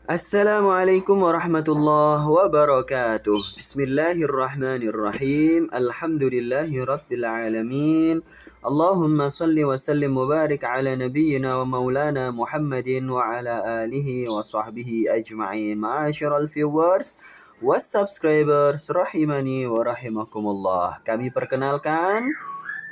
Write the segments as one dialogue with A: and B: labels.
A: Assalamualaikum warahmatullahi wabarakatuh. Bismillahirrahmanirrahim. Alhamdulillahi rabbil alamin. Allahumma salli wa sallim wa barik ala nabiyyina wa maulana Muhammadin wa ala alihi wa sahbihi ajma'in. Ma'asyiral viewers was subscribers rahimani wa rahimakumullah. Kami perkenalkan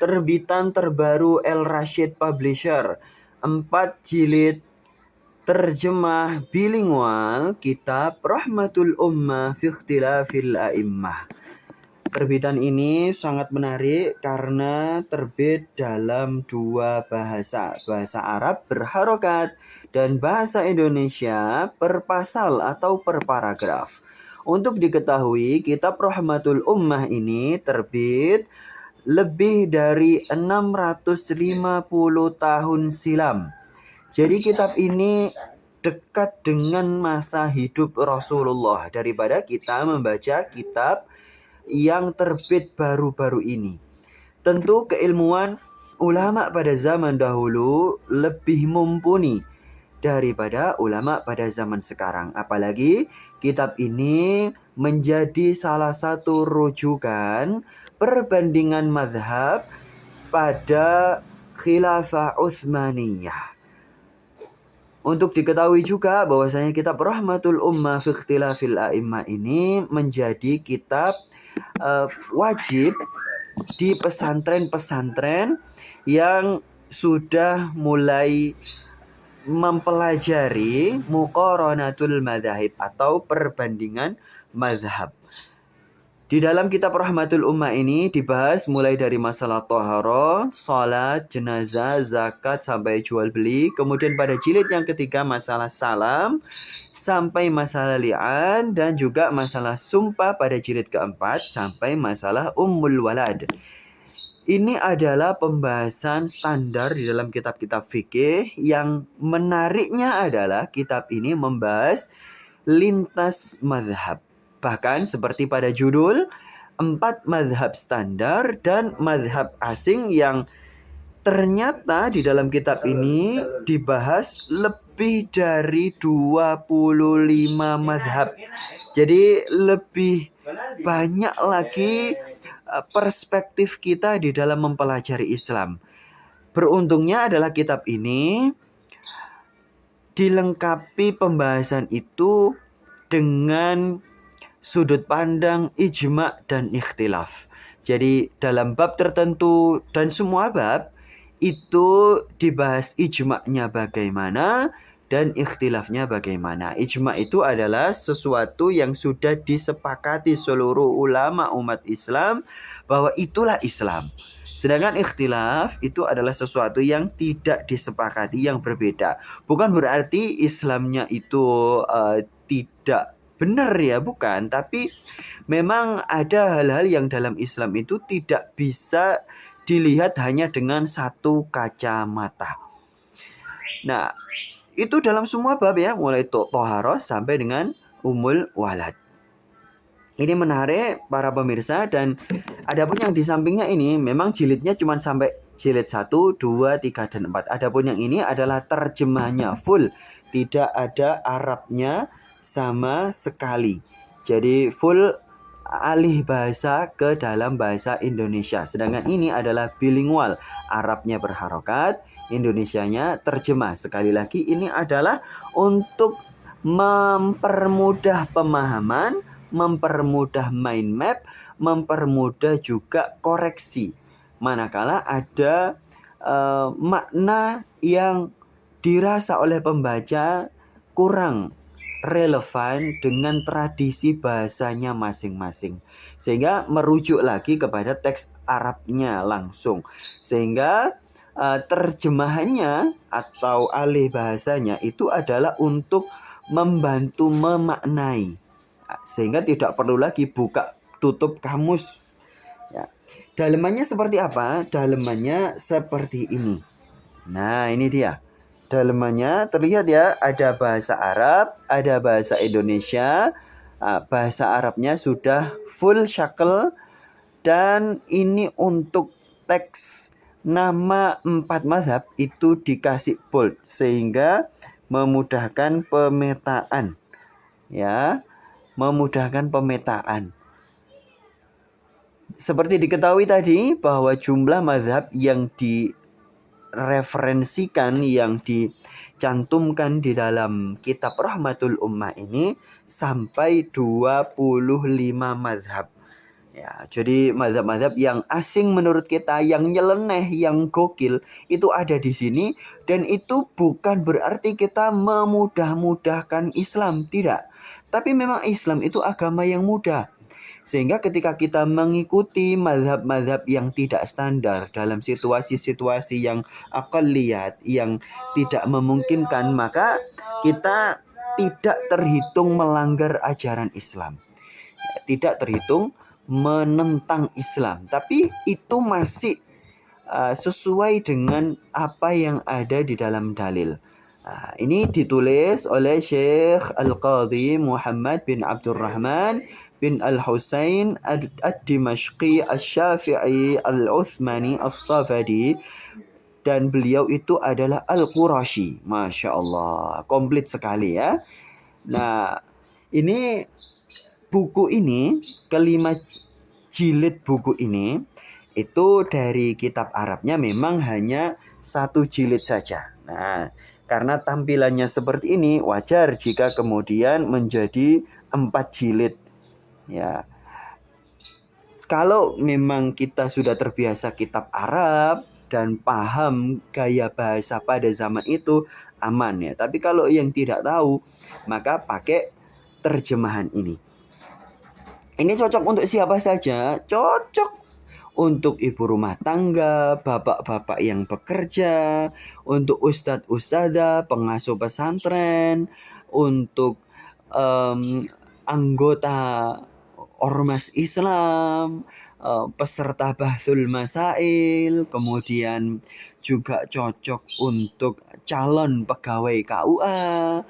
A: terbitan terbaru El Rashid Publisher 4 jilid terjemah bilingual kitab Rahmatul Ummah fi Ikhtilafil A'immah. Terbitan ini sangat menarik karena terbit dalam dua bahasa, bahasa Arab berharokat dan bahasa Indonesia per pasal atau per paragraf. Untuk diketahui, kitab Rahmatul Ummah ini terbit lebih dari 650 tahun silam. Jadi kitab ini dekat dengan masa hidup Rasulullah daripada kita membaca kitab yang terbit baru-baru ini. Tentu keilmuan ulama pada zaman dahulu lebih mumpuni daripada ulama pada zaman sekarang. Apalagi kitab ini menjadi salah satu rujukan perbandingan mazhab pada Khilafah Utsmaniyah. Untuk diketahui juga bahwasanya kitab Rahmatul Ummah fi Ikhtilafil A'immah ini menjadi kitab wajib di pesantren-pesantren yang sudah mulai mempelajari muqaranatul madzhab atau perbandingan mazhab. Di dalam kitab Rahmatul Ummah ini dibahas mulai dari masalah tohara, salat, jenazah, zakat, sampai jual beli. Kemudian pada jilid yang ketiga masalah salam, sampai masalah li'an, dan juga masalah sumpah pada jilid keempat, sampai masalah ummul walad. Ini adalah pembahasan standar di dalam kitab-kitab fikih. Yang menariknya adalah kitab ini membahas lintas mazhab. Bahkan seperti pada judul, 4 mazhab standar dan mazhab asing yang ternyata di dalam kitab ini dibahas lebih dari 25 mazhab. Jadi lebih banyak lagi perspektif kita di dalam mempelajari Islam. Beruntungnya adalah kitab ini dilengkapi pembahasan itu dengan sudut pandang ijma dan ikhtilaf. Jadi dalam bab tertentu dan semua bab itu dibahas ijma'nya bagaimana dan ikhtilafnya bagaimana. Ijma' itu adalah sesuatu yang sudah disepakati seluruh ulama umat Islam bahwa itulah Islam. Sedangkan ikhtilaf itu adalah sesuatu yang tidak disepakati, yang berbeda. Bukan berarti Islamnya itu tidak benar ya, bukan. Tapi memang ada hal-hal yang dalam Islam itu tidak bisa dilihat hanya dengan satu kacamata. Nah, itu dalam semua bab ya, mulai toharoh sampai dengan umul walad. Ini menarik para pemirsa, dan adapun yang di sampingnya ini memang jilidnya cuma sampai jilid 1, 2, 3, dan 4. Adapun yang ini adalah terjemahnya full. Tidak ada Arabnya sama sekali. Jadi full alih bahasa ke dalam bahasa Indonesia. Sedangkan ini adalah bilingual. Arabnya berharokat, Indonesianya terjemah. Sekali lagi ini adalah untuk mempermudah pemahaman, mempermudah mind map, mempermudah juga koreksi. Manakala ada makna yang dirasa oleh pembaca kurang relevan dengan tradisi bahasanya masing-masing, sehingga merujuk lagi kepada teks Arabnya langsung, sehingga terjemahannya atau alih bahasanya itu adalah untuk membantu memaknai, sehingga tidak perlu lagi buka tutup kamus ya. Dalemannya seperti apa? Dalemannya seperti ini. Nah, ini dia dalemannya. Terlihat ya, ada bahasa Arab, ada bahasa Indonesia. Bahasa Arabnya sudah full syakel, dan ini untuk teks nama 4 mazhab itu dikasih bold sehingga memudahkan pemetaan. ya, memudahkan pemetaan. Seperti diketahui tadi bahwa jumlah mazhab yang direferensikan, yang dicantumkan di dalam kitab Rahmatul Ummah ini sampai 25 mazhab. Ya, jadi mazhab-mazhab yang asing menurut kita, yang nyeleneh, yang gokil itu ada di sini, dan itu bukan berarti kita memudah-mudahkan Islam, tidak. Tapi memang Islam itu agama yang mudah. Sehingga ketika kita mengikuti mazhab-mazhab yang tidak standar dalam situasi-situasi yang aqalliyat, yang tidak memungkinkan, maka kita tidak terhitung melanggar ajaran Islam. Tidak terhitung menentang Islam. Tapi itu masih sesuai dengan apa yang ada di dalam dalil. Ini ditulis oleh Syekh Al-Qadhi Muhammad bin Abdurrahman bin Al-Husain Ad-Dimashqi Al-Syafi'i Al-Uthmani Al-Safadi, dan beliau itu adalah Al-Qurashi. Masya Allah, komplit sekali ya. Nah, ini buku ini, kelima jilid buku ini, itu dari kitab Arabnya memang hanya 1 jilid saja. Nah, karena tampilannya seperti ini, wajar jika kemudian menjadi 4 jilid. Ya, kalau memang kita sudah terbiasa kitab Arab dan paham gaya bahasa pada zaman itu, aman ya. Tapi kalau yang tidak tahu, maka pakai terjemahan ini. Ini cocok untuk siapa saja? Cocok untuk ibu rumah tangga, bapak-bapak yang bekerja, untuk ustadz-ustadzah, pengasuh pesantren, untuk anggota ormas Islam, peserta bahsul masail, kemudian juga cocok untuk calon pegawai KUA,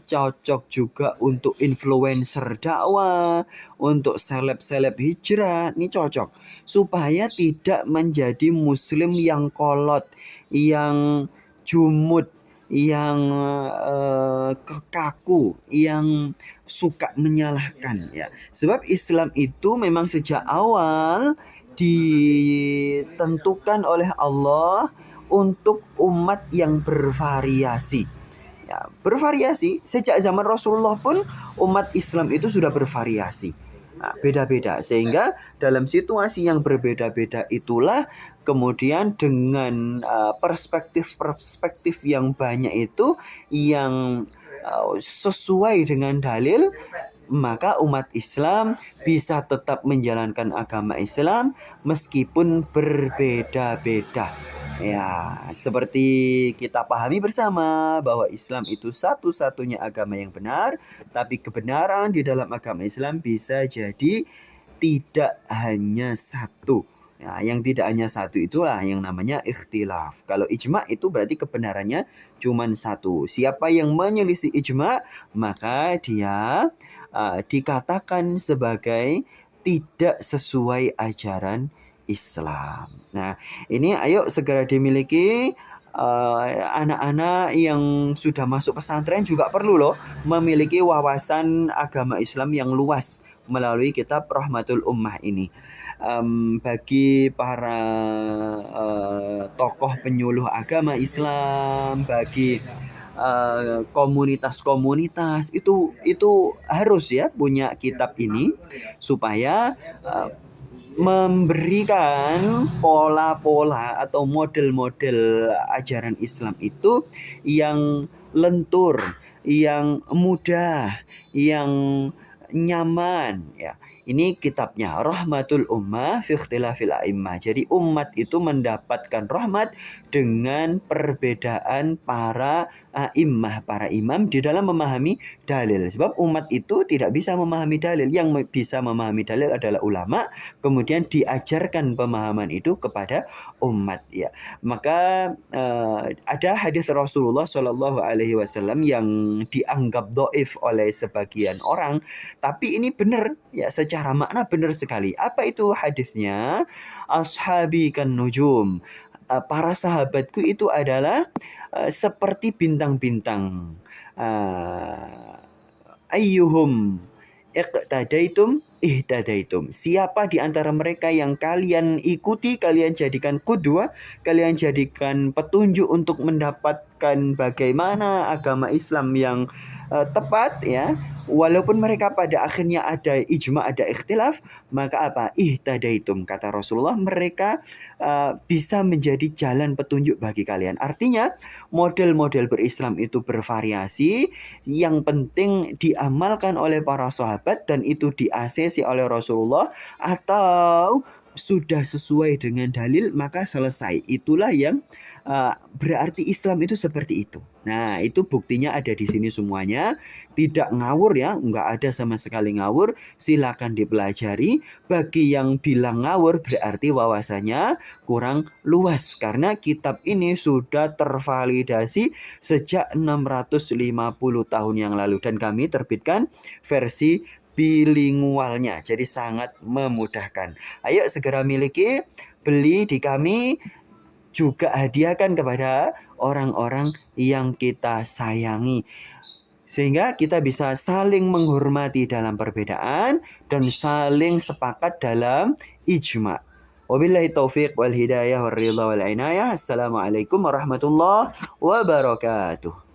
A: cocok juga untuk influencer dakwah, untuk seleb-seleb hijrah. Ini cocok supaya tidak menjadi muslim yang kolot, yang jumud, yang kekaku, yang suka menyalahkan ya. Sebab Islam itu memang sejak awal ditentukan oleh Allah untuk umat yang bervariasi. Ya, bervariasi sejak zaman Rasulullah pun umat Islam itu sudah bervariasi. Nah, beda-beda, sehingga dalam situasi yang berbeda-beda itulah kemudian dengan perspektif-perspektif yang banyak itu yang sesuai dengan dalil, maka umat Islam bisa tetap menjalankan agama Islam meskipun berbeda-beda. Ya, seperti kita pahami bersama bahwa Islam itu satu-satunya agama yang benar, tapi kebenaran di dalam agama Islam bisa jadi tidak hanya satu. Nah, yang tidak hanya satu itulah yang namanya ikhtilaf. Kalau ijma itu berarti kebenarannya cuma satu. Siapa yang menyelisih ijma, maka dia dikatakan sebagai tidak sesuai ajaran Islam. Nah, ini ayo segera dimiliki. Anak-anak yang sudah masuk pesantren juga perlu loh memiliki wawasan agama Islam yang luas melalui kitab Rahmatul Ummah ini. Bagi para tokoh penyuluh agama Islam, bagi komunitas-komunitas itu harus ya punya kitab ini supaya memberikan pola-pola atau model-model ajaran Islam itu yang lentur, yang mudah, yang nyaman ya. Ini kitabnya Rahmatul Ummah fi Ikhtilafil A'immah. Jadi umat itu mendapatkan rahmat dengan perbedaan para a'immah, para imam di dalam memahami dalil. Sebab umat itu tidak bisa memahami dalil. Yang bisa memahami dalil adalah ulama, kemudian diajarkan pemahaman itu kepada umat ya. Maka ada hadis Rasulullah Shallallahu alaihi wasallam yang dianggap dhaif oleh sebagian orang, tapi ini benar ya, secara makna benar sekali. Apa itu hadisnya? Ashabi kan nujum. Para sahabatku itu adalah seperti bintang-bintang. ayyuhum iqtadaitum ihtadaitum. Siapa di antara mereka yang kalian ikuti, kalian jadikan qudwah, kalian jadikan petunjuk untuk mendapatkan bagaimana agama Islam yang tepat ya. Walaupun mereka pada akhirnya ada ijma, ada ikhtilaf, maka apa? Ihtadaitum, kata Rasulullah, mereka bisa menjadi jalan petunjuk bagi kalian. Artinya model-model berislam itu bervariasi, yang penting diamalkan oleh para sahabat dan itu di-ACC oleh Rasulullah atau sudah sesuai dengan dalil, maka selesai. Itulah yang berarti Islam itu seperti itu. Nah, itu buktinya ada di sini semuanya. Tidak ngawur ya, nggak ada sama sekali ngawur. Silakan dipelajari. Bagi yang bilang ngawur berarti wawasannya kurang luas. Karena kitab ini sudah tervalidasi sejak 650 tahun yang lalu. Dan kami terbitkan versi bilingualnya. Jadi sangat memudahkan. Ayo segera miliki, beli di kami, juga hadiahkan kepada orang-orang yang kita sayangi. Sehingga kita bisa saling menghormati dalam perbedaan dan saling sepakat dalam ijma. Wabillahi taufiq wal hidayah wal ridha wal inayah. Assalamualaikum warahmatullahi wabarakatuh.